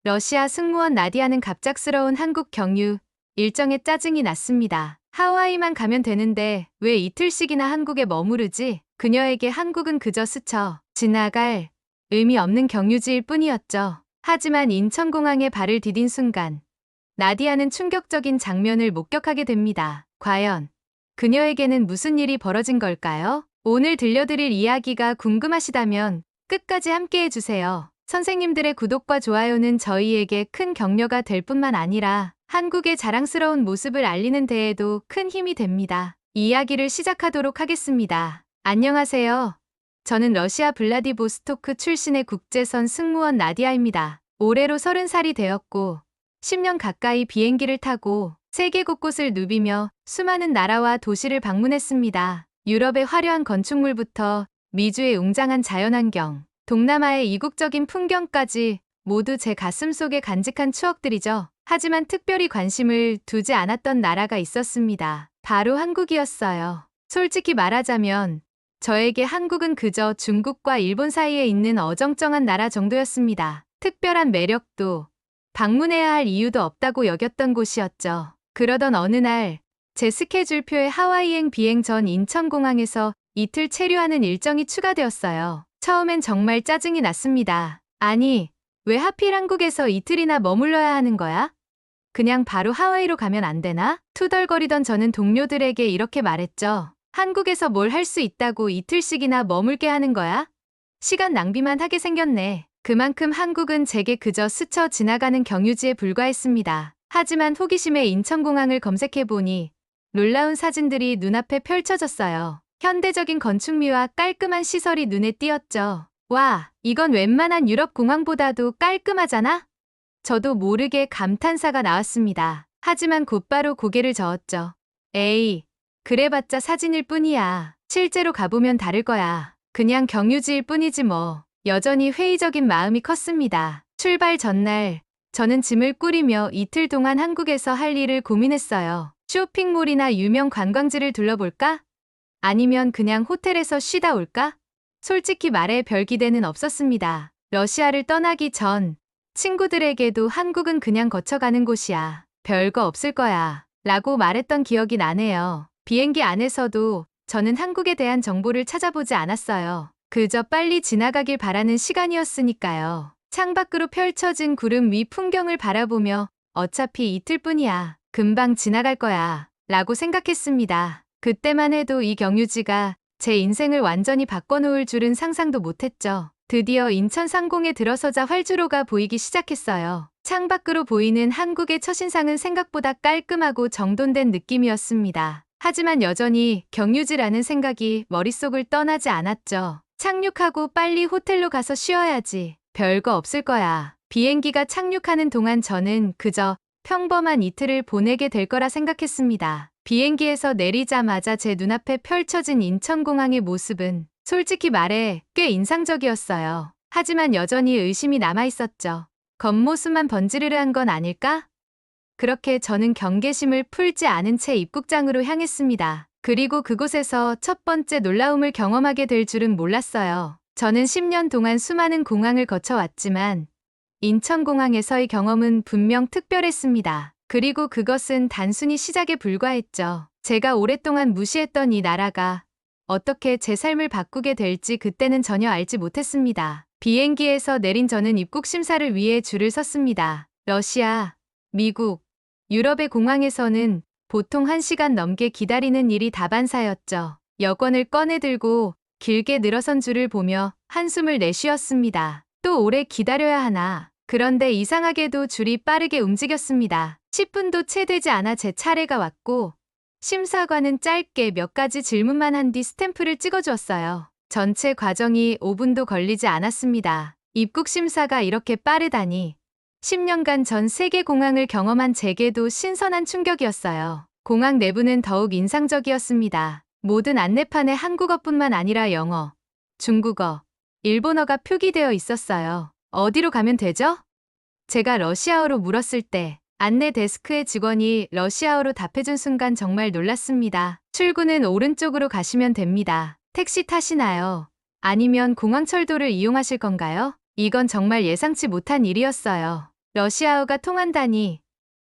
러시아 승무원 나디아는 갑작스러운 한국 경유 일정에 짜증이 났습니다. 하와이만 가면 되는데 왜 이틀씩이나 한국에 머무르지? 그녀에게 한국은 그저 스쳐 지나갈 의미 없는 경유지일 뿐이었죠. 하지만 인천공항에 발을 디딘 순간 나디아는 충격적인 장면을 목격하게 됩니다. 과연 그녀에게는 무슨 일이 벌어진 걸까요? 오늘 들려드릴 이야기가 궁금하시다면 끝까지 함께 해주세요. 선생님들의 구독과 좋아요는 저희에게 큰 격려가 될 뿐만 아니라 한국의 자랑스러운 모습을 알리는 데에도 큰 힘이 됩니다. 이야기를 시작하도록 하겠습니다. 안녕하세요. 저는 러시아 블라디보스토크 출신의 국제선 승무원 나디아입니다. 올해로 30살이 되었고 10년 가까이 비행기를 타고 세계 곳곳을 누비며 수많은 나라와 도시를 방문했습니다. 유럽의 화려한 건축물부터 미주의 웅장한 자연환경, 동남아의 이국적인 풍경까지 모두 제 가슴속에 간직한 추억들이죠. 하지만 특별히 관심을 두지 않았던 나라가 있었습니다. 바로 한국이었어요. 솔직히 말하자면 저에게 한국은 그저 중국과 일본 사이에 있는 어정쩡한 나라 정도였습니다. 특별한 매력도 방문해야 할 이유도 없다고 여겼던 곳이었죠. 그러던 어느 날 제 스케줄표에 하와이행 비행 전 인천공항에서 이틀 체류하는 일정이 추가되었어요. 처음엔 정말 짜증이 났습니다. 아니, 왜 하필 한국에서 이틀이나 머물러야 하는 거야? 그냥 바로 하와이로 가면 안 되나? 투덜거리던 저는 동료들에게 이렇게 말했죠. 한국에서 뭘 할 수 있다고 이틀씩이나 머물게 하는 거야? 시간 낭비만 하게 생겼네. 그만큼 한국은 제게 그저 스쳐 지나가는 경유지에 불과했습니다. 하지만 호기심에 인천공항을 검색해보니 놀라운 사진들이 눈앞에 펼쳐졌어요. 현대적인 건축미와 깔끔한 시설이 눈에 띄었죠. 와, 이건 웬만한 유럽 공항보다도 깔끔하잖아? 저도 모르게 감탄사가 나왔습니다. 하지만 곧바로 고개를 저었죠. 에이, 그래봤자 사진일 뿐이야. 실제로 가보면 다를 거야. 그냥 경유지일 뿐이지 뭐. 여전히 회의적인 마음이 컸습니다. 출발 전날 저는 짐을 꾸리며 이틀 동안 한국에서 할 일을 고민했어요. 쇼핑몰이나 유명 관광지를 둘러볼까? 아니면 그냥 호텔에서 쉬다 올까? 솔직히 말해 별 기대는 없었습니다. 러시아를 떠나기 전 친구들에게도 한국은 그냥 거쳐가는 곳이야. 별거 없을 거야. 라고 말했던 기억이 나네요. 비행기 안에서도 저는 한국에 대한 정보를 찾아보지 않았어요. 그저 빨리 지나가길 바라는 시간이었으니까요. 창밖으로 펼쳐진 구름 위 풍경을 바라보며 어차피 이틀뿐이야. 금방 지나갈 거야. 라고 생각했습니다. 그때만 해도 이 경유지가 제 인생을 완전히 바꿔놓을 줄은 상상도 못했죠. 드디어 인천 상공에 들어서자 활주로가 보이기 시작했어요. 창밖으로 보이는 한국의 첫인상은 생각보다 깔끔하고 정돈된 느낌이었습니다. 하지만 여전히 경유지라는 생각이 머릿속을 떠나지 않았죠. 착륙하고 빨리 호텔로 가서 쉬어야지. 별거 없을 거야. 비행기가 착륙하는 동안 저는 그저 평범한 이틀을 보내게 될 거라 생각했습니다. 비행기에서 내리자마자 제 눈앞에 펼쳐진 인천공항의 모습은 솔직히 말해 꽤 인상적이었어요. 하지만 여전히 의심이 남아있었죠. 겉모습만 번지르르한 건 아닐까? 그렇게 저는 경계심을 풀지 않은 채 입국장으로 향했습니다. 그리고 그곳에서 첫 번째 놀라움을 경험하게 될 줄은 몰랐어요. 저는 10년 동안 수많은 공항을 거쳐왔지만 인천공항에서의 경험은 분명 특별했습니다. 그리고 그것은 단순히 시작에 불과했죠. 제가 오랫동안 무시했던 이 나라가 어떻게 제 삶을 바꾸게 될지 그때는 전혀 알지 못했습니다. 비행기에서 내린 저는 입국 심사를 위해 줄을 섰습니다. 러시아, 미국, 유럽의 공항에서는 보통 1시간 넘게 기다리는 일이 다반사였죠. 여권을 꺼내들고 길게 늘어선 줄을 보며 한숨을 내쉬었습니다. 또 오래 기다려야 하나. 그런데 이상하게도 줄이 빠르게 움직였습니다. 10분도 채 되지 않아 제 차례가 왔고 심사관은 짧게 몇 가지 질문만 한 뒤 스탬프를 찍어주었어요. 전체 과정이 5분도 걸리지 않았습니다. 입국 심사가 이렇게 빠르다니. 10년간 전 세계 공항을 경험한 제게도 신선한 충격이었어요. 공항 내부는 더욱 인상적이었습니다. 모든 안내판에 한국어뿐만 아니라 영어, 중국어, 일본어가 표기되어 있었어요. 어디로 가면 되죠? 제가 러시아어로 물었을 때 안내 데스크의 직원이 러시아어로 답해준 순간 정말 놀랐습니다. 출구는 오른쪽으로 가시면 됩니다. 택시 타시나요? 아니면 공항철도를 이용하실 건가요? 이건 정말 예상치 못한 일이었어요. 러시아어가 통한다니.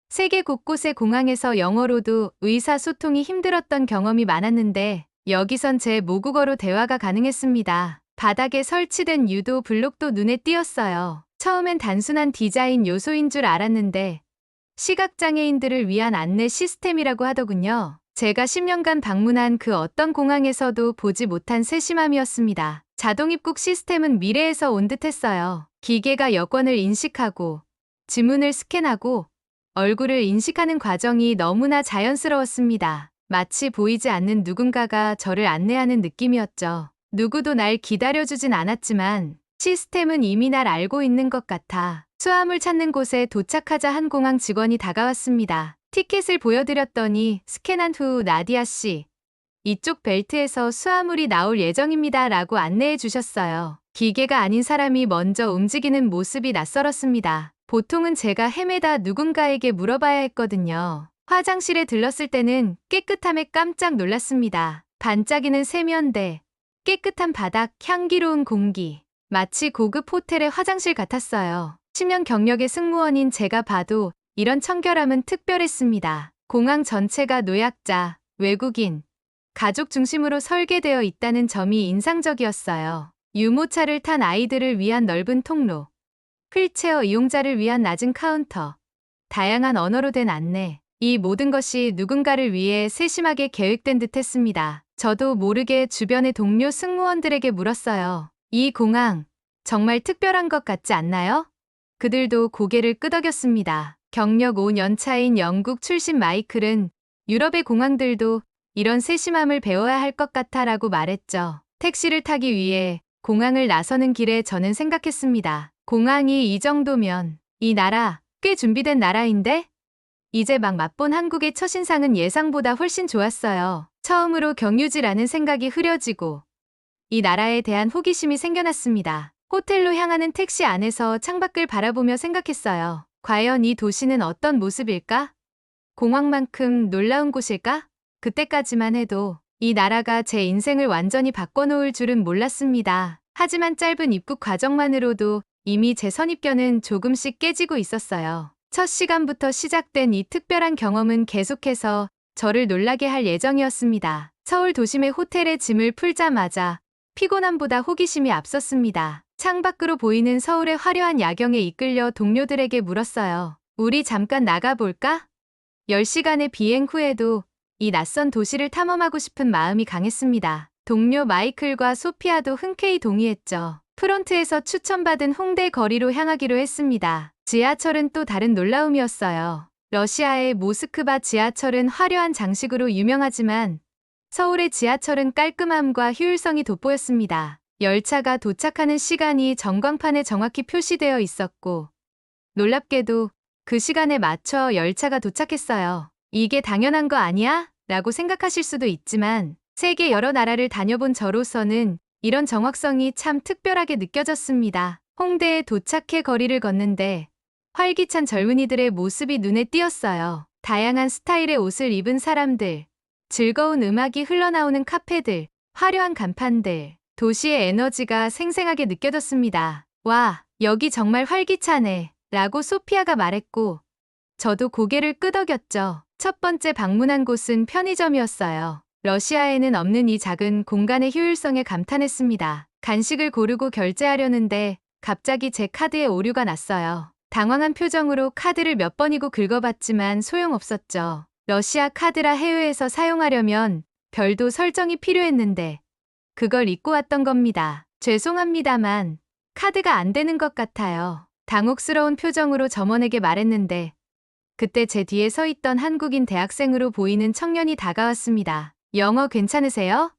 세계 곳곳의 공항에서 영어로도 의사소통이 힘들었던 경험이 많았는데 여기선 제 모국어로 대화가 가능했습니다. 바닥에 설치된 유도 블록도 눈에 띄었어요. 처음엔 단순한 디자인 요소인 줄 알았는데 시각장애인들을 위한 안내 시스템이라고 하더군요. 제가 10년간 방문한 그 어떤 공항에서도 보지 못한 세심함이었습니다. 자동 입국 시스템은 미래에서 온 듯했어요. 기계가 여권을 인식하고 지문을 스캔하고 얼굴을 인식하는 과정이 너무나 자연스러웠습니다. 마치 보이지 않는 누군가가 저를 안내하는 느낌이었죠. 누구도 날 기다려주진 않았지만 시스템은 이미 날 알고 있는 것 같아 수화물 찾는 곳에 도착하자 한 공항 직원이 다가왔습니다. 티켓을 보여드렸더니 스캔한 후 나디아 씨, 이쪽 벨트에서 수화물이 나올 예정입니다 라고 안내해 주셨어요. 기계가 아닌 사람이 먼저 움직이는 모습이 낯설었습니다. 보통은 제가 헤매다 누군가에게 물어봐야 했거든요. 화장실에 들렀을 때는 깨끗함에 깜짝 놀랐습니다. 반짝이는 세면대, 깨끗한 바닥, 향기로운 공기. 마치 고급 호텔의 화장실 같았어요. 10년 경력의 승무원인 제가 봐도 이런 청결함은 특별했습니다. 공항 전체가 노약자, 외국인, 가족 중심으로 설계되어 있다는 점이 인상적이었어요. 유모차를 탄 아이들을 위한 넓은 통로, 휠체어 이용자를 위한 낮은 카운터, 다양한 언어로 된 안내. 이 모든 것이 누군가를 위해 세심하게 계획된 듯 했습니다. 저도 모르게 주변의 동료 승무원들에게 물었어요. 이 공항, 정말 특별한 것 같지 않나요? 그들도 고개를 끄덕였습니다. 경력 5년 차인 영국 출신 마이클은 유럽의 공항들도 이런 세심함을 배워야 할 것 같아라고 말했죠. 택시를 타기 위해 공항을 나서는 길에 저는 생각했습니다. 공항이 이 정도면 이 나라 꽤 준비된 나라인데? 이제 막 맛본 한국의 첫인상은 예상보다 훨씬 좋았어요. 처음으로 경유지라는 생각이 흐려지고 이 나라에 대한 호기심이 생겨났습니다. 호텔로 향하는 택시 안에서 창밖을 바라보며 생각했어요. 과연 이 도시는 어떤 모습일까? 공항만큼 놀라운 곳일까? 그때까지만 해도 이 나라가 제 인생을 완전히 바꿔놓을 줄은 몰랐습니다. 하지만 짧은 입국 과정만으로도 이미 제 선입견은 조금씩 깨지고 있었어요. 첫 시간부터 시작된 이 특별한 경험은 계속해서 저를 놀라게 할 예정이었습니다. 서울 도심의 호텔에 짐을 풀자마자 피곤함보다 호기심이 앞섰습니다. 창밖으로 보이는 서울의 화려한 야경에 이끌려 동료들에게 물었어요. 우리 잠깐 나가볼까? 10시간의 비행 후에도 이 낯선 도시를 탐험하고 싶은 마음이 강했습니다. 동료 마이클과 소피아도 흔쾌히 동의했죠. 프론트에서 추천받은 홍대 거리로 향하기로 했습니다. 지하철은 또 다른 놀라움이었어요. 러시아의 모스크바 지하철은 화려한 장식으로 유명하지만 서울의 지하철은 깔끔함과 효율성이 돋보였습니다. 열차가 도착하는 시간이 전광판에 정확히 표시되어 있었고 놀랍게도 그 시간에 맞춰 열차가 도착했어요. 이게 당연한 거 아니야? 라고 생각하실 수도 있지만 세계 여러 나라를 다녀본 저로서는 이런 정확성이 참 특별하게 느껴졌습니다. 홍대에 도착해 거리를 걷는데 활기찬 젊은이들의 모습이 눈에 띄었어요. 다양한 스타일의 옷을 입은 사람들, 즐거운 음악이 흘러나오는 카페들, 화려한 간판들, 도시의 에너지가 생생하게 느껴졌습니다. 와, 여기 정말 활기차네 라고 소피아가 말했고 저도 고개를 끄덕였죠. 첫 번째 방문한 곳은 편의점이었어요. 러시아에는 없는 이 작은 공간의 효율성에 감탄했습니다. 간식을 고르고 결제하려는데 갑자기 제 카드에 오류가 났어요. 당황한 표정으로 카드를 몇 번이고 긁어봤지만 소용없었죠. 러시아 카드라 해외에서 사용하려면 별도 설정이 필요했는데 그걸 잊고 왔던 겁니다. 죄송합니다만 카드가 안 되는 것 같아요. 당혹스러운 표정으로 점원에게 말했는데 그때 제 뒤에 서 있던 한국인 대학생으로 보이는 청년이 다가왔습니다. 영어 괜찮으세요?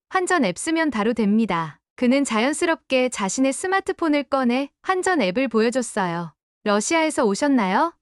환전 앱 쓰면 바로 됩니다. 그는 자연스럽게 자신의 스마트폰을 꺼내 환전 앱을 보여줬어요. 러시아에서 오셨나요?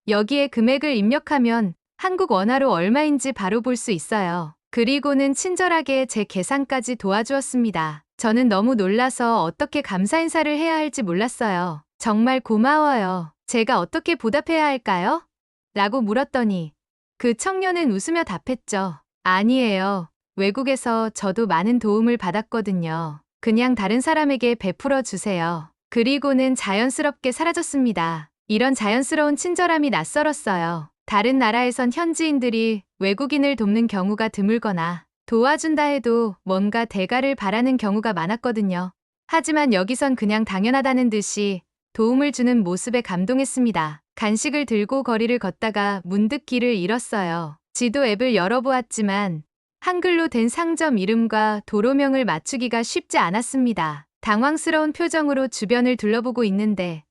여기에 금액을 입력하면 한국 원화로 얼마인지 바로 볼 수 있어요. 그리고는 친절하게 제 계산까지 도와주었습니다. 저는 너무 놀라서 어떻게 감사 인사를 해야 할지 몰랐어요. 정말 고마워요. 제가 어떻게 보답해야 할까요? 라고 물었더니 그 청년은 웃으며 답했죠. 아니에요. 외국에서 저도 많은 도움을 받았거든요. 그냥 다른 사람에게 베풀어 주세요. 그리고는 자연스럽게 사라졌습니다. 이런 자연스러운 친절함이 낯설었어요. 다른 나라에선 현지인들이 외국인을 돕는 경우가 드물거나 도와준다 해도 뭔가 대가를 바라는 경우가 많았거든요. 하지만 여기선 그냥 당연하다는 듯이 도움을 주는 모습에 감동했습니다. 간식을 들고 거리를 걷다가 문득 길을 잃었어요. 지도 앱을 열어보았지만 한글로 된 상점 이름과 도로명을 맞추기가 쉽지 않았습니다. 당황스러운 표정으로 주변을 둘러보고 있는데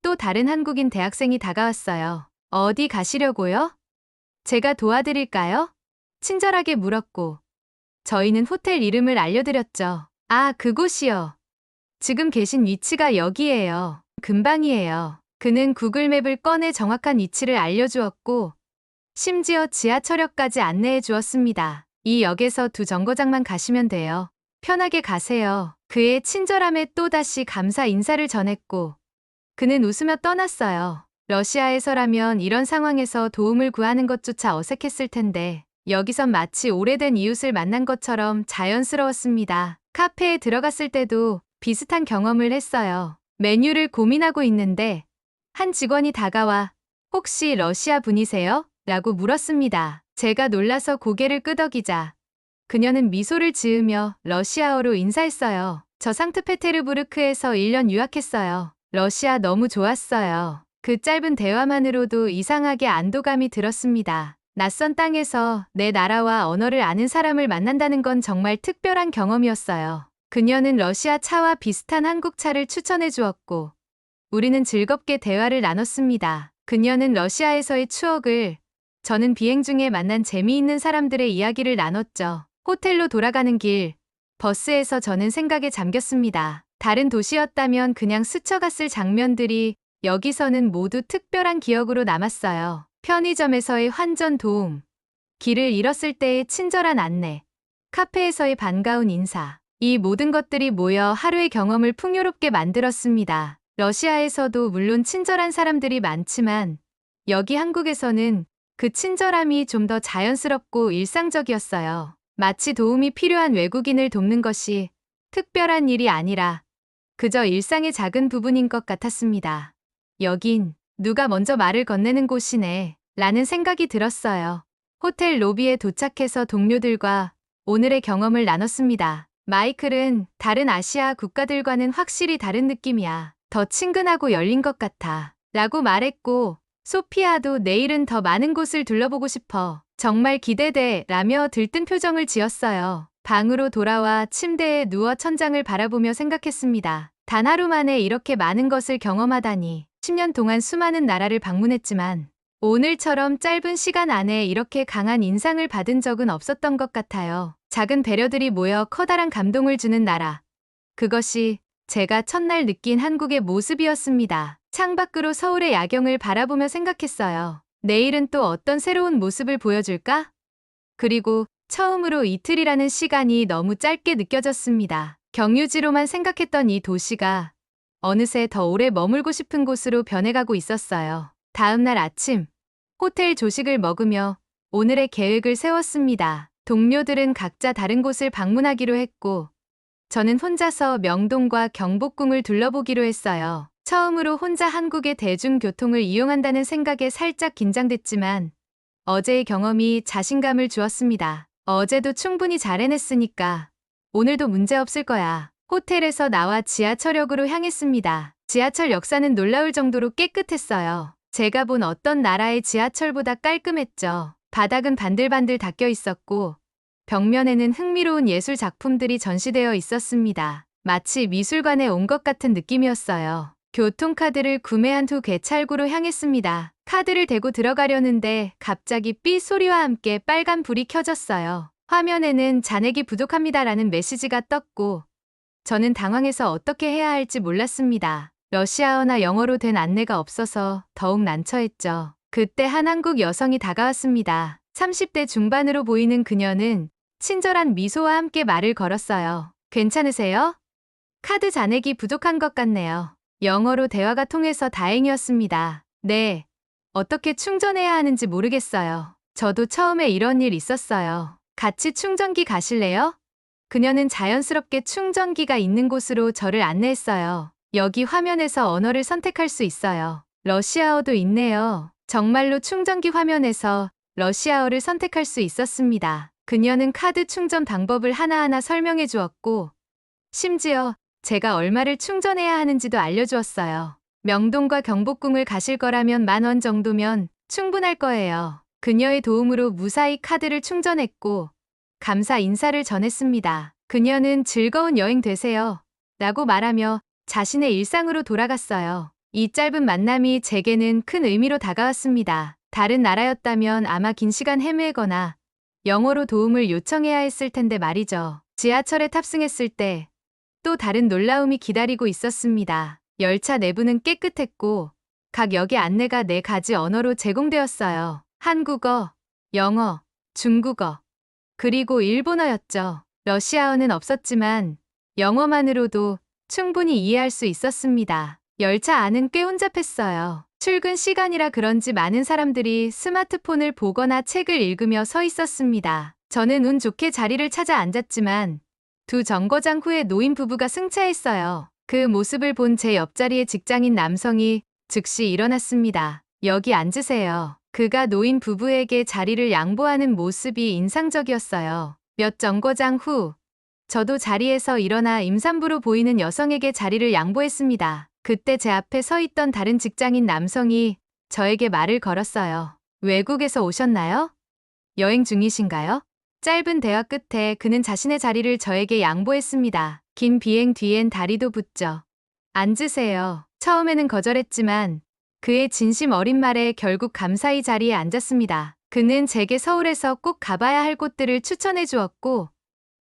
또 다른 한국인 대학생이 다가왔어요. 어디 가시려고요? 제가 도와드릴까요? 친절하게 물었고 저희는 호텔 이름을 알려드렸죠. 아, 그곳이요. 지금 계신 위치가 여기예요. 금방이에요. 그는 구글맵을 꺼내 정확한 위치를 알려주었고 심지어 지하철역까지 안내해 주었습니다. 이 역에서 두 정거장만 가시면 돼요. 편하게 가세요. 그의 친절함에 또다시 감사 인사를 전했고 그는 웃으며 떠났어요. 러시아에서라면 이런 상황에서 도움을 구하는 것조차 어색했을 텐데 여기선 마치 오래된 이웃을 만난 것처럼 자연스러웠습니다. 카페에 들어갔을 때도 비슷한 경험을 했어요. 메뉴를 고민하고 있는데 한 직원이 다가와 혹시 러시아 분이세요? 라고 물었습니다. 제가 놀라서 고개를 끄덕이자 그녀는 미소를 지으며 러시아어로 인사했어요. 저 상트페테르부르크에서 1년 유학했어요. 러시아 너무 좋았어요. 그 짧은 대화만으로도 이상하게 안도감이 들었습니다. 낯선 땅에서 내 나라와 언어를 아는 사람을 만난다는 건 정말 특별한 경험이었어요. 그녀는 러시아 차와 비슷한 한국 차를 추천해 주었고 우리는 즐겁게 대화를 나눴습니다. 그녀는 러시아에서의 추억을, 저는 비행 중에 만난 재미있는 사람들의 이야기를 나눴죠. 호텔로 돌아가는 길, 버스에서 저는 생각에 잠겼습니다. 다른 도시였다면 그냥 스쳐갔을 장면들이 여기서는 모두 특별한 기억으로 남았어요. 편의점에서의 환전 도움, 길을 잃었을 때의 친절한 안내, 카페에서의 반가운 인사. 이 모든 것들이 모여 하루의 경험을 풍요롭게 만들었습니다. 러시아에서도 물론 친절한 사람들이 많지만 여기 한국에서는 그 친절함이 좀 더 자연스럽고 일상적이었어요. 마치 도움이 필요한 외국인을 돕는 것이 특별한 일이 아니라 그저 일상의 작은 부분인 것 같았습니다. 여긴 누가 먼저 말을 건네는 곳이네 라는 생각이 들었어요. 호텔 로비에 도착해서 동료들과 오늘의 경험을 나눴습니다. 마이클은 다른 아시아 국가들과는 확실히 다른 느낌이야. 더 친근하고 열린 것 같아. 라고 말했고 소피아도 내일은 더 많은 곳을 둘러보고 싶어. 정말 기대돼 라며 들뜬 표정을 지었어요. 방으로 돌아와 침대에 누워 천장을 바라보며 생각했습니다. 단 하루 만에 이렇게 많은 것을 경험하다니. 10년 동안 수많은 나라를 방문했지만 오늘처럼 짧은 시간 안에 이렇게 강한 인상을 받은 적은 없었던 것 같아요. 작은 배려들이 모여 커다란 감동을 주는 나라. 그것이 제가 첫날 느낀 한국의 모습이었습니다. 창밖으로 서울의 야경을 바라보며 생각했어요. 내일은 또 어떤 새로운 모습을 보여줄까? 그리고 처음으로 이틀이라는 시간이 너무 짧게 느껴졌습니다. 경유지로만 생각했던 이 도시가 어느새 더 오래 머물고 싶은 곳으로 변해가고 있었어요. 다음 날 아침, 호텔 조식을 먹으며 오늘의 계획을 세웠습니다. 동료들은 각자 다른 곳을 방문하기로 했고 저는 혼자서 명동과 경복궁을 둘러보기로 했어요. 처음으로 혼자 한국의 대중교통을 이용한다는 생각에 살짝 긴장됐지만 어제의 경험이 자신감을 주었습니다. 어제도 충분히 잘 해냈으니까 오늘도 문제없을 거야. 호텔에서 나와 지하철역으로 향했습니다. 지하철 역사는 놀라울 정도로 깨끗했어요. 제가 본 어떤 나라의 지하철보다 깔끔했죠. 바닥은 반들반들 닦여 있었고 벽면에는 흥미로운 예술 작품들이 전시되어 있었습니다. 마치 미술관에 온 것 같은 느낌이었어요. 교통카드를 구매한 후 개찰구로 향했습니다. 카드를 대고 들어가려는데 갑자기 삐 소리와 함께 빨간 불이 켜졌어요. 화면에는 잔액이 부족합니다라는 메시지가 떴고 저는 당황해서 어떻게 해야 할지 몰랐습니다. 러시아어나 영어로 된 안내가 없어서 더욱 난처했죠. 그때 한 한국 여성이 다가왔습니다. 30대 중반으로 보이는 그녀는 친절한 미소와 함께 말을 걸었어요. 괜찮으세요? 카드 잔액이 부족한 것 같네요. 영어로 대화가 통해서 다행이었습니다. 네. 어떻게 충전해야 하는지 모르겠어요. 저도 처음에 이런 일 있었어요. 같이 충전기 가실래요? 그녀는 자연스럽게 충전기가 있는 곳으로 저를 안내했어요. 여기 화면에서 언어를 선택할 수 있어요. 러시아어도 있네요. 정말로 충전기 화면에서 러시아어를 선택할 수 있었습니다. 그녀는 카드 충전 방법을 하나하나 설명해 주었고, 심지어 제가 얼마를 충전해야 하는지도 알려주었어요. 명동과 경복궁을 가실 거라면 10,000원 정도면 충분할 거예요. 그녀의 도움으로 무사히 카드를 충전했고, 감사 인사를 전했습니다. 그녀는 즐거운 여행 되세요. 라고 말하며 자신의 일상으로 돌아갔어요. 이 짧은 만남이 제게는 큰 의미로 다가왔습니다. 다른 나라였다면 아마 긴 시간 헤매거나 영어로 도움을 요청해야 했을 텐데 말이죠. 지하철에 탑승했을 때 또 다른 놀라움이 기다리고 있었습니다. 열차 내부는 깨끗했고 각 역의 안내가 4가지 언어로 제공되었어요. 한국어, 영어, 중국어, 그리고 일본어였죠. 러시아어는 없었지만 영어만으로도 충분히 이해할 수 있었습니다. 열차 안은 꽤 혼잡했어요. 출근 시간이라 그런지 많은 사람들이 스마트폰을 보거나 책을 읽으며 서 있었습니다. 저는 운 좋게 자리를 찾아 앉았지만 두 정거장 후에 노인 부부가 승차했어요. 그 모습을 본 제 옆자리의 직장인 남성이 즉시 일어났습니다. 여기 앉으세요. 그가 노인 부부에게 자리를 양보하는 모습이 인상적이었어요. 몇 정거장 후, 저도 자리에서 일어나 임산부로 보이는 여성에게 자리를 양보했습니다. 그때 제 앞에 서 있던 다른 직장인 남성이 저에게 말을 걸었어요. 외국에서 오셨나요? 여행 중이신가요? 짧은 대화 끝에 그는 자신의 자리를 저에게 양보했습니다. 긴 비행 뒤엔 다리도 붙죠. 앉으세요. 처음에는 거절했지만 그의 진심 어린 말에 결국 감사히 자리에 앉았습니다. 그는 제게 서울에서 꼭 가봐야 할 곳들을 추천해 주었고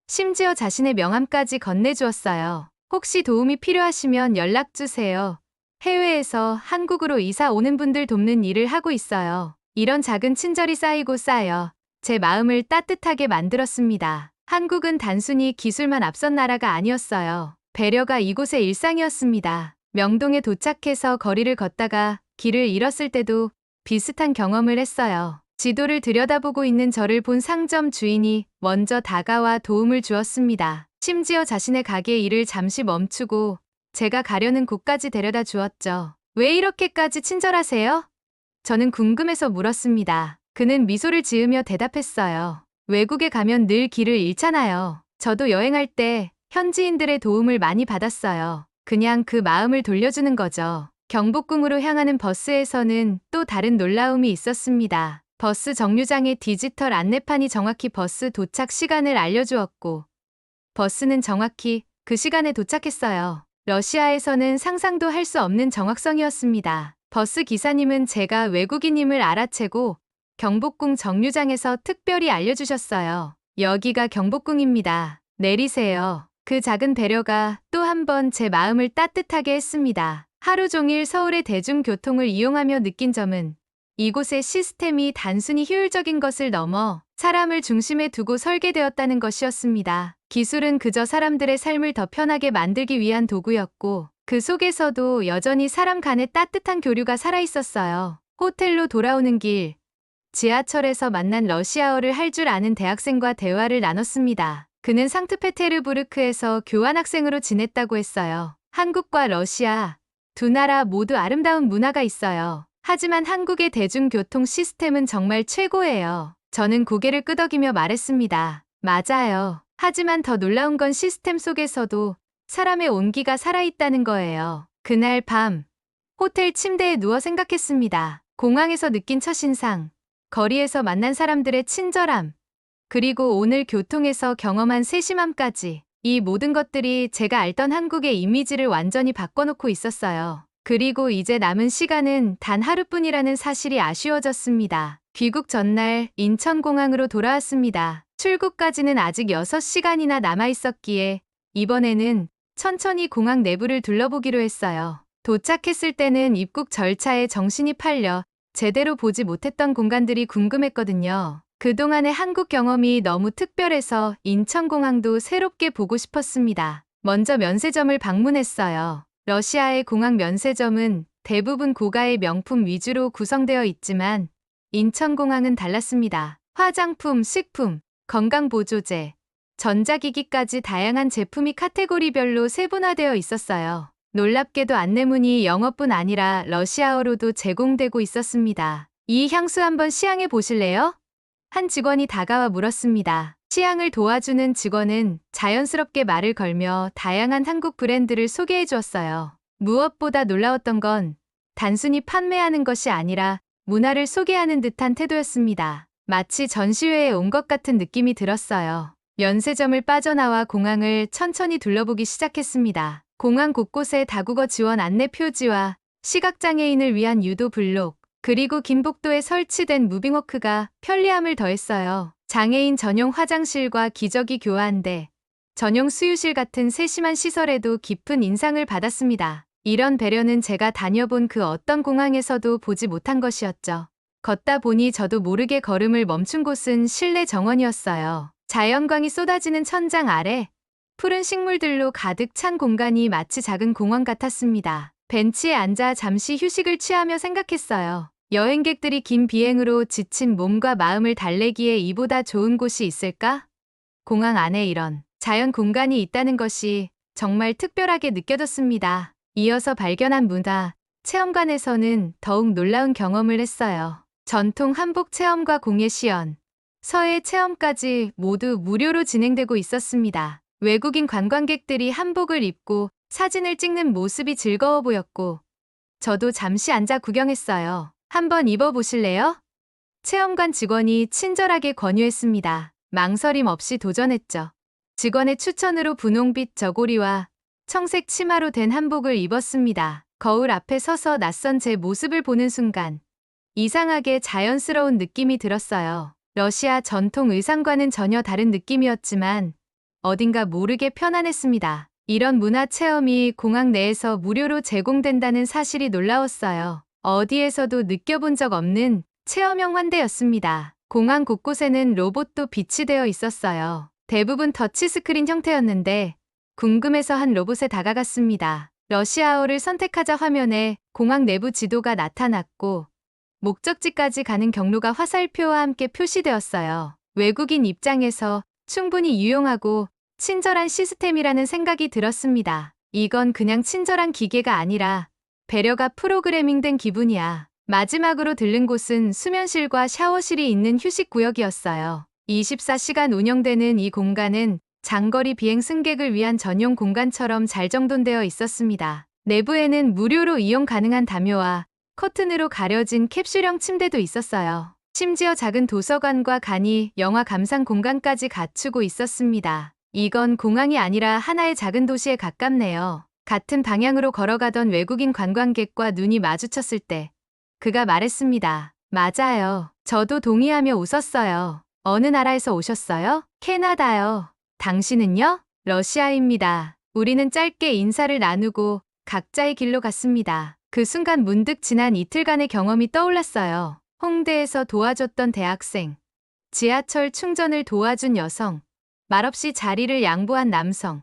심지어 자신의 명함까지 건네주었어요. 혹시 도움이 필요하시면 연락 주세요. 해외에서 한국으로 이사 오는 분들 돕는 일을 하고 있어요. 이런 작은 친절이 쌓이고 쌓여 제 마음을 따뜻하게 만들었습니다. 한국은 단순히 기술만 앞선 나라가 아니었어요. 배려가 이곳의 일상이었습니다. 명동에 도착해서 거리를 걷다가 길을 잃었을 때도 비슷한 경험을 했어요. 지도를 들여다보고 있는 저를 본 상점 주인이 먼저 다가와 도움을 주었습니다. 심지어 자신의 가게 일을 잠시 멈추고 제가 가려는 곳까지 데려다 주었죠. 왜 이렇게까지 친절하세요? 저는 궁금해서 물었습니다. 그는 미소를 지으며 대답했어요. 외국에 가면 늘 길을 잃잖아요. 저도 여행할 때 현지인들의 도움을 많이 받았어요. 그냥 그 마음을 돌려주는 거죠. 경복궁으로 향하는 버스에서는 또 다른 놀라움이 있었습니다. 버스 정류장의 디지털 안내판이 정확히 버스 도착 시간을 알려주었고 버스는 정확히 그 시간에 도착했어요. 러시아에서는 상상도 할 수 없는 정확성이었습니다. 버스 기사님은 제가 외국인임을 알아채고 경복궁 정류장에서 특별히 알려주셨어요. 여기가 경복궁입니다. 내리세요. 그 작은 배려가 또 한 번 제 마음을 따뜻하게 했습니다. 하루 종일 서울의 대중교통을 이용하며 느낀 점은 이곳의 시스템이 단순히 효율적인 것을 넘어 사람을 중심에 두고 설계되었다는 것이었습니다. 기술은 그저 사람들의 삶을 더 편하게 만들기 위한 도구였고 그 속에서도 여전히 사람 간의 따뜻한 교류가 살아있었어요. 호텔로 돌아오는 길, 지하철에서 만난 러시아어를 할 줄 아는 대학생과 대화를 나눴습니다. 그는 상트페테르부르크에서 교환학생으로 지냈다고 했어요. 한국과 러시아, 두 나라 모두 아름다운 문화가 있어요. 하지만 한국의 대중교통 시스템은 정말 최고예요. 저는 고개를 끄덕이며 말했습니다. 맞아요. 하지만 더 놀라운 건 시스템 속에서도 사람의 온기가 살아있다는 거예요. 그날 밤, 호텔 침대에 누워 생각했습니다. 공항에서 느낀 첫인상, 거리에서 만난 사람들의 친절함, 그리고 오늘 교통에서 경험한 세심함까지 이 모든 것들이 제가 알던 한국의 이미지를 완전히 바꿔놓고 있었어요. 그리고 이제 남은 시간은 단 하루뿐이라는 사실이 아쉬워졌습니다. 귀국 전날 인천공항으로 돌아왔습니다. 출국까지는 아직 6시간이나 남아있었기에 이번에는 천천히 공항 내부를 둘러보기로 했어요. 도착했을 때는 입국 절차에 정신이 팔려 제대로 보지 못했던 공간들이 궁금했거든요. 그동안의 한국 경험이 너무 특별해서 인천공항도 새롭게 보고 싶었습니다. 먼저 면세점을 방문했어요. 러시아의 공항 면세점은 대부분 고가의 명품 위주로 구성되어 있지만 인천공항은 달랐습니다. 화장품, 식품, 건강보조제, 전자기기까지 다양한 제품이 카테고리별로 세분화되어 있었어요. 놀랍게도 안내문이 영어뿐 아니라 러시아어로도 제공되고 있었습니다. 이 향수 한번 시향해 보실래요? 한 직원이 다가와 물었습니다. 시향을 도와주는 직원은 자연스럽게 말을 걸며 다양한 한국 브랜드를 소개해 주었어요. 무엇보다 놀라웠던 건 단순히 판매하는 것이 아니라 문화를 소개하는 듯한 태도였습니다. 마치 전시회에 온 것 같은 느낌이 들었어요. 면세점을 빠져나와 공항을 천천히 둘러보기 시작했습니다. 공항 곳곳에 다국어 지원 안내 표지와 시각장애인을 위한 유도 블록, 그리고 김복도에 설치된 무빙워크가 편리함을 더했어요. 장애인 전용 화장실과 기저귀 교환대, 전용 수유실 같은 세심한 시설에도 깊은 인상을 받았습니다. 이런 배려는 제가 다녀본 그 어떤 공항에서도 보지 못한 것이었죠. 걷다 보니 저도 모르게 걸음을 멈춘 곳은 실내 정원이었어요. 자연광이 쏟아지는 천장 아래 푸른 식물들로 가득 찬 공간이 마치 작은 공원 같았습니다. 벤치에 앉아 잠시 휴식을 취하며 생각했어요. 여행객들이 긴 비행으로 지친 몸과 마음을 달래기에 이보다 좋은 곳이 있을까? 공항 안에 이런 자연 공간이 있다는 것이 정말 특별하게 느껴졌습니다. 이어서 발견한 문화 체험관에서는 더욱 놀라운 경험을 했어요. 전통 한복 체험과 공예 시연, 서예 체험까지 모두 무료로 진행되고 있었습니다. 외국인 관광객들이 한복을 입고 사진을 찍는 모습이 즐거워 보였고, 저도 잠시 앉아 구경했어요. 한번 입어보실래요? 체험관 직원이 친절하게 권유했습니다. 망설임 없이 도전했죠. 직원의 추천으로 분홍빛 저고리와 청색 치마로 된 한복을 입었습니다. 거울 앞에 서서 낯선 제 모습을 보는 순간 이상하게 자연스러운 느낌이 들었어요. 러시아 전통 의상과는 전혀 다른 느낌이었지만 어딘가 모르게 편안했습니다. 이런 문화 체험이 공항 내에서 무료로 제공된다는 사실이 놀라웠어요. 어디에서도 느껴본 적 없는 체험형 환대였습니다. 공항 곳곳에는 로봇도 비치되어 있었어요. 대부분 터치스크린 형태였는데 궁금해서 한 로봇에 다가갔습니다. 러시아어를 선택하자 화면에 공항 내부 지도가 나타났고 목적지까지 가는 경로가 화살표와 함께 표시되었어요. 외국인 입장에서 충분히 유용하고 친절한 시스템이라는 생각이 들었습니다. 이건 그냥 친절한 기계가 아니라 배려가 프로그래밍된 기분이야. 마지막으로 들른 곳은 수면실과 샤워실이 있는 휴식구역이었어요. 24시간 운영되는 이 공간은 장거리 비행 승객을 위한 전용 공간처럼 잘 정돈되어 있었습니다. 내부에는 무료로 이용 가능한 담요와 커튼으로 가려진 캡슐형 침대도 있었어요. 심지어 작은 도서관과 간이 영화 감상 공간까지 갖추고 있었습니다. 이건 공항이 아니라 하나의 작은 도시에 가깝네요. 같은 방향으로 걸어가던 외국인 관광객과 눈이 마주쳤을 때 그가 말했습니다. 맞아요. 저도 동의하며 웃었어요. 어느 나라에서 오셨어요? 캐나다요. 당신은요? 러시아입니다. 우리는 짧게 인사를 나누고 각자의 길로 갔습니다. 그 순간 문득 지난 이틀간의 경험이 떠올랐어요. 홍대에서 도와줬던 대학생, 지하철 충전을 도와준 여성, 말없이 자리를 양보한 남성,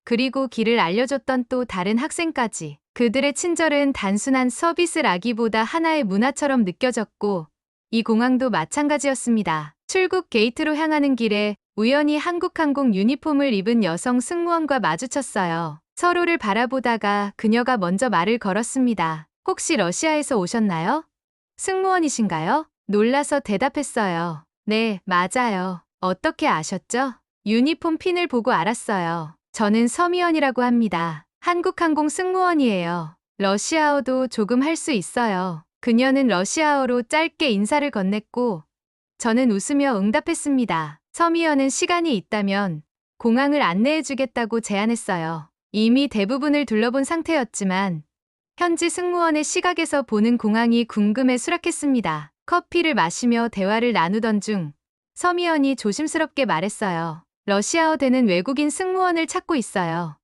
그리고 길을 알려줬던 또 다른 학생까지. 그들의 친절은 단순한 서비스라기보다 하나의 문화처럼 느껴졌고, 이 공항도 마찬가지였습니다. 출국 게이트로 향하는 길에 우연히 한국항공 유니폼을 입은 여성 승무원과 마주쳤어요. 서로를 바라보다가 그녀가 먼저 말을 걸었습니다. 혹시 러시아에서 오셨나요? 승무원이신가요? 놀라서 대답했어요. 네, 맞아요. 어떻게 아셨죠? 유니폼 핀을 보고 알았어요. 저는 서미연이라고 합니다. 한국항공 승무원이에요. 러시아어도 조금 할 수 있어요. 그녀는 러시아어로 짧게 인사를 건넸고 저는 웃으며 응답했습니다. 서미연은 시간이 있다면 공항을 안내해주겠다고 제안했어요. 이미 대부분을 둘러본 상태였지만 현지 승무원의 시각에서 보는 공항이 궁금해 수락했습니다. 커피를 마시며 대화를 나누던 중 서미연이 조심스럽게 말했어요. 러시아어 되는 외국인 승무원을 찾고 있어요.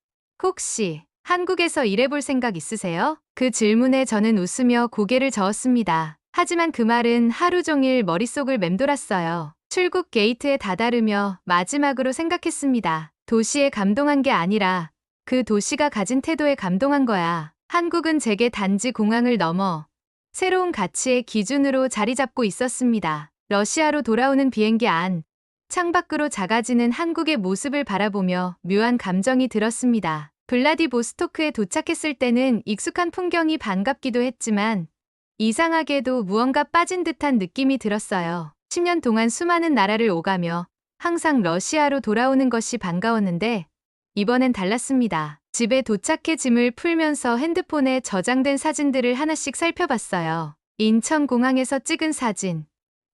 혹시 한국에서 일해볼 생각 있으세요? 그 질문에 저는 웃으며 고개를 저었습니다. 하지만 그 말은 하루 종일 머릿속을 맴돌았어요. 출국 게이트에 다다르며 마지막으로 생각했습니다. 도시에 감동한 게 아니라 그 도시가 가진 태도에 감동한 거야. 한국은 제게 단지 공항을 넘어 새로운 가치의 기준으로 자리 잡고 있었습니다. 러시아로 돌아오는 비행기 안, 창밖으로 작아지는 한국의 모습을 바라보며 묘한 감정이 들었습니다. 블라디보스토크에 도착했을 때는 익숙한 풍경이 반갑기도 했지만 이상하게도 무언가 빠진 듯한 느낌이 들었어요. 10년 동안 수많은 나라를 오가며 항상 러시아로 돌아오는 것이 반가웠는데 이번엔 달랐습니다. 집에 도착해 짐을 풀면서 핸드폰에 저장된 사진들을 하나씩 살펴봤어요. 인천공항에서 찍은 사진,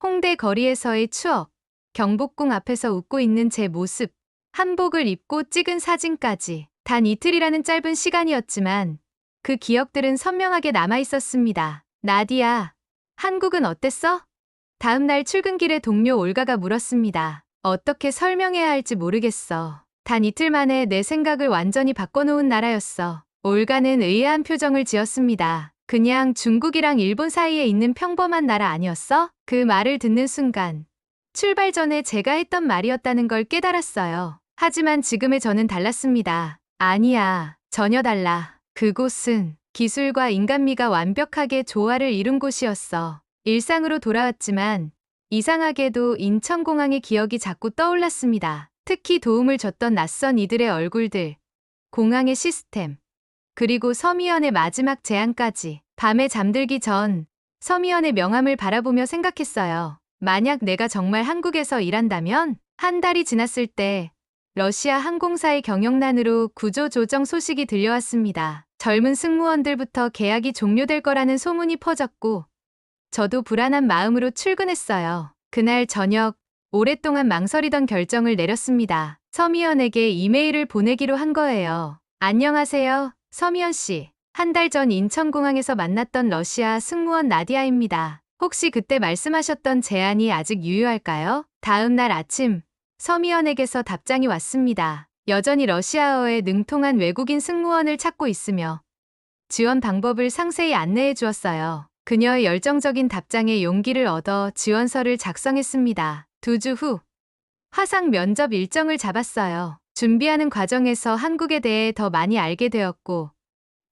홍대 거리에서의 추억, 경복궁 앞에서 웃고 있는 제 모습, 한복을 입고 찍은 사진까지. 단 이틀이라는 짧은 시간이었지만 그 기억들은 선명하게 남아 있었습니다. 나디야, 한국은 어땠어? 다음 날 출근길에 동료 올가가 물었습니다. 어떻게 설명해야 할지 모르겠어. 단 이틀 만에 내 생각을 완전히 바꿔놓은 나라였어. 올가는 의아한 표정을 지었습니다. 그냥 중국이랑 일본 사이에 있는 평범한 나라 아니었어? 그 말을 듣는 순간 출발 전에 제가 했던 말이었다는 걸 깨달았어요. 하지만 지금의 저는 달랐습니다. 아니야, 전혀 달라. 그곳은 기술과 인간미가 완벽하게 조화를 이룬 곳이었어. 일상으로 돌아왔지만 이상하게도 인천공항의 기억이 자꾸 떠올랐습니다. 특히 도움을 줬던 낯선 이들의 얼굴들, 공항의 시스템, 그리고 서미연의 마지막 제안까지. 밤에 잠들기 전 서미연의 명함을 바라보며 생각했어요. 만약 내가 정말 한국에서 일한다면? 한 달이 지났을 때 러시아 항공사의 경영난으로 구조조정 소식이 들려왔습니다. 젊은 승무원들부터 계약이 종료될 거라는 소문이 퍼졌고 저도 불안한 마음으로 출근했어요. 그날 저녁 오랫동안 망설이던 결정을 내렸습니다. 서미연에게 이메일을 보내기로 한 거예요. 안녕하세요, 서미연 씨. 한 달 전 인천공항에서 만났던 러시아 승무원 나디아입니다. 혹시 그때 말씀하셨던 제안이 아직 유효할까요? 다음 날 아침 서미연에게서 답장이 왔습니다. 여전히 러시아어에 능통한 외국인 승무원을 찾고 있으며 지원 방법을 상세히 안내해 주었어요. 그녀의 열정적인 답장에 용기를 얻어 지원서를 작성했습니다. 2주 후 화상 면접 일정을 잡았어요. 준비하는 과정에서 한국에 대해 더 많이 알게 되었고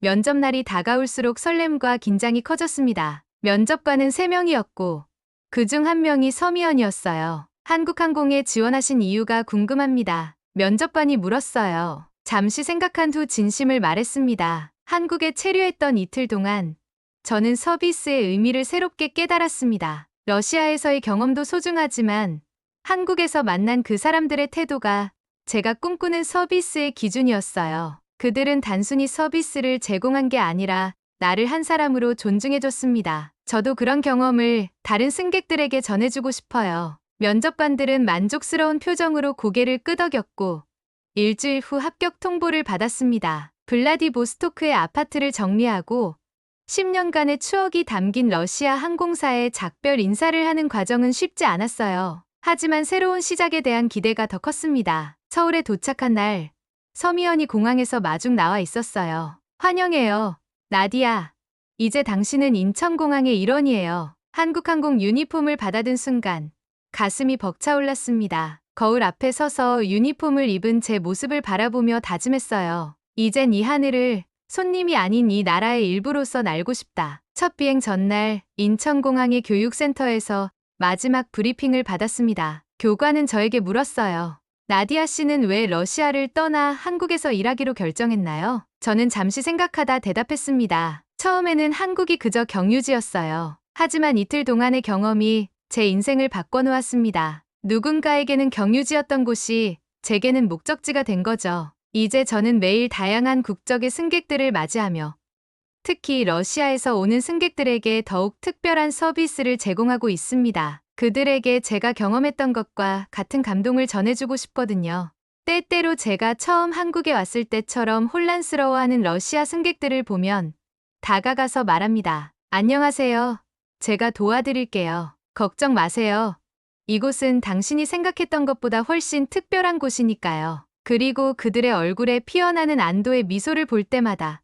면접 날이 다가올수록 설렘과 긴장이 커졌습니다. 면접관은 3명이었고 그중 1명이 서미연이었어요. 한국항공에 지원하신 이유가 궁금합니다. 면접관이 물었어요. 잠시 생각한 후 진심을 말했습니다. 한국에 체류했던 이틀 동안 저는 서비스의 의미를 새롭게 깨달았습니다. 러시아에서의 경험도 소중하지만 한국에서 만난 그 사람들의 태도가 제가 꿈꾸는 서비스의 기준이었어요. 그들은 단순히 서비스를 제공한 게 아니라 나를 한 사람으로 존중해줬습니다. 저도 그런 경험을 다른 승객들에게 전해주고 싶어요. 면접관들은 만족스러운 표정으로 고개를 끄덕였고 일주일 후 합격 통보를 받았습니다. 블라디보스토크의 아파트를 정리하고 10년간의 추억이 담긴 러시아 항공사에 작별 인사를 하는 과정은 쉽지 않았어요. 하지만 새로운 시작에 대한 기대가 더 컸습니다. 서울에 도착한 날 서미연이 공항에서 마중 나와 있었어요. 환영해요, 나디아. 이제 당신은 인천공항의 일원이에요. 한국항공 유니폼을 받아든 순간 가슴이 벅차올랐습니다. 거울 앞에 서서 유니폼을 입은 제 모습을 바라보며 다짐했어요. 이젠 이 하늘을 손님이 아닌 이 나라의 일부로서 날고 싶다. 첫 비행 전날 인천공항의 교육센터에서 마지막 브리핑을 받았습니다. 교관은 저에게 물었어요. 나디아 씨는 왜 러시아를 떠나 한국에서 일하기로 결정했나요? 저는 잠시 생각하다 대답했습니다. 처음에는 한국이 그저 경유지였어요. 하지만 이틀 동안의 경험이 제 인생을 바꿔놓았습니다. 누군가에게는 경유지였던 곳이 제게는 목적지가 된 거죠. 이제 저는 매일 다양한 국적의 승객들을 맞이하며 특히 러시아에서 오는 승객들에게 더욱 특별한 서비스를 제공하고 있습니다. 그들에게 제가 경험했던 것과 같은 감동을 전해주고 싶거든요. 때때로 제가 처음 한국에 왔을 때처럼 혼란스러워하는 러시아 승객들을 보면 다가가서 말합니다. 안녕하세요. 제가 도와드릴게요. 걱정 마세요. 이곳은 당신이 생각했던 것보다 훨씬 특별한 곳이니까요. 그리고 그들의 얼굴에 피어나는 안도의 미소를 볼 때마다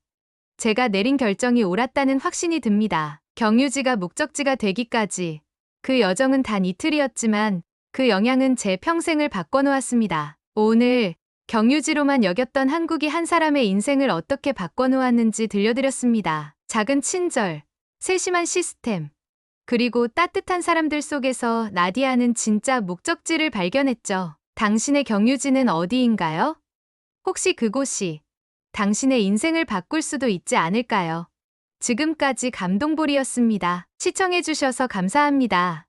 제가 내린 결정이 옳았다는 확신이 듭니다. 경유지가 목적지가 되기까지 그 여정은 단 이틀이었지만 그 영향은 제 평생을 바꿔놓았습니다. 오늘 경유지로만 여겼던 한국이 한 사람의 인생을 어떻게 바꿔놓았는지 들려드렸습니다. 작은 친절, 세심한 시스템, 그리고 따뜻한 사람들 속에서 나디아는 진짜 목적지를 발견했죠. 당신의 경유지는 어디인가요? 혹시 그곳이 당신의 인생을 바꿀 수도 있지 않을까요? 지금까지 감동볼이었습니다. 시청해주셔서 감사합니다.